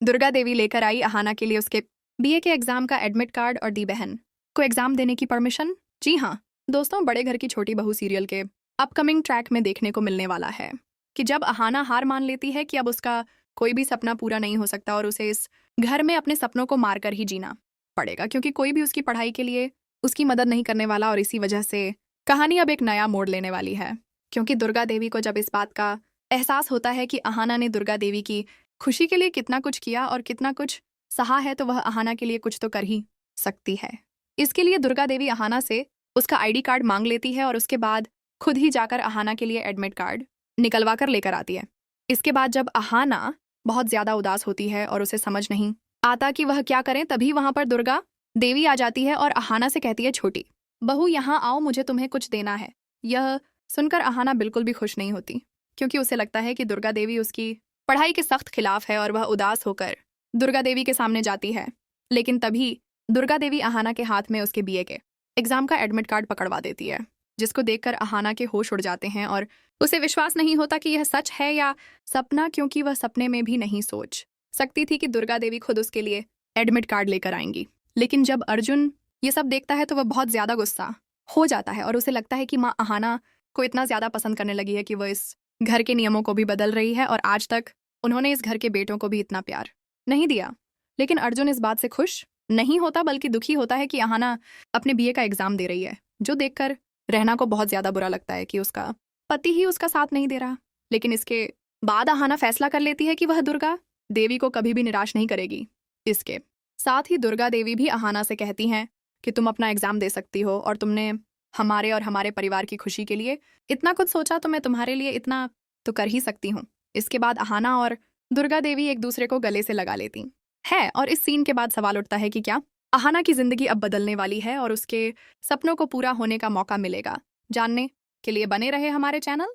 दुर्गा देवी लेकर आई अहाना के लिए उसके बीए के एग्जाम का एडमिट कार्ड और दी बहन को एग्जाम देने की परमिशन। जी हाँ दोस्तों, बड़े घर की छोटी बहू सीरियल के अपकमिंग ट्रैक में देखने को मिलने वाला है कि जब अहाना हार मान लेती है कि अब उसका कोई भी सपना पूरा नहीं हो सकता और उसे इस घर में अपने सपनों को मारकर ही जीना पड़ेगा, क्योंकि कोई भी उसकी पढ़ाई के लिए उसकी मदद नहीं करने वाला। और इसी वजह से कहानी अब एक नया मोड़ लेने वाली है, क्योंकि दुर्गा देवी को जब इस बात का एहसास होता है कि अहाना ने दुर्गा देवी की खुशी के लिए कितना कुछ किया और कितना कुछ सहा है, तो वह अहाना के लिए कुछ तो कर ही सकती है। इसके लिए दुर्गा देवी अहाना से उसका आईडी कार्ड मांग लेती है और उसके बाद खुद ही जाकर अहाना के लिए एडमिट कार्ड निकलवा कर लेकर आती है। इसके बाद जब अहाना बहुत ज्यादा उदास होती है और उसे समझ नहीं आता कि वह क्या करें, तभी वहां पर दुर्गा देवी आ जाती है और अहाना से कहती है, छोटी बहू यहाँ आओ, मुझे तुम्हें कुछ देना है। यह सुनकर अहाना बिल्कुल भी खुश नहीं होती, क्योंकि उसे लगता है कि दुर्गा देवी उसकी पढ़ाई के सख्त खिलाफ है और वह उदास होकर दुर्गा देवी के सामने जाती है। लेकिन तभी दुर्गा देवी अहाना के हाथ में उसके बीए के एग्जाम का एडमिट कार्ड पकड़वा देती है, जिसको देखकर अहाना के होश उड़ जाते हैं और उसे विश्वास नहीं होता कि यह सच है या सपना, क्योंकि वह सपने में भी नहीं सोच सकती थी कि दुर्गा देवी खुद उसके लिए एडमिट कार्ड लेकर आएंगी। लेकिन जब अर्जुन ये सब देखता है तो वह बहुत ज्यादा गुस्सा हो जाता है और उसे लगता है कि माँ अहाना को इतना ज्यादा पसंद करने लगी है कि वह इस घर के नियमों को भी बदल रही है और आज तक उन्होंने इस घर के बेटों को भी इतना प्यार नहीं दिया। लेकिन अर्जुन इस बात से खुश नहीं होता, बल्कि दुखी होता है कि अहाना अपने बीए का एग्जाम दे रही है, जो देखकर रहना को बहुत ज्यादा बुरा लगता है कि उसका पति ही उसका साथ नहीं दे रहा। लेकिन इसके बाद अहाना फैसला कर लेती है कि वह दुर्गा देवी को कभी भी निराश नहीं करेगी। इसके साथ ही दुर्गा देवी भी अहाना से कहती हैं कि तुम अपना एग्जाम दे सकती हो और तुमने हमारे और हमारे परिवार की खुशी के लिए इतना कुछ सोचा, तो मैं तुम्हारे लिए इतना तो कर ही सकती हूँ। इसके बाद अहाना और दुर्गा देवी एक दूसरे को गले से लगा लेती है और इस सीन के बाद सवाल उठता है कि क्या अहाना की जिंदगी अब बदलने वाली है और उसके सपनों को पूरा होने का मौका मिलेगा। जानने के लिए बने रहे हमारे चैनल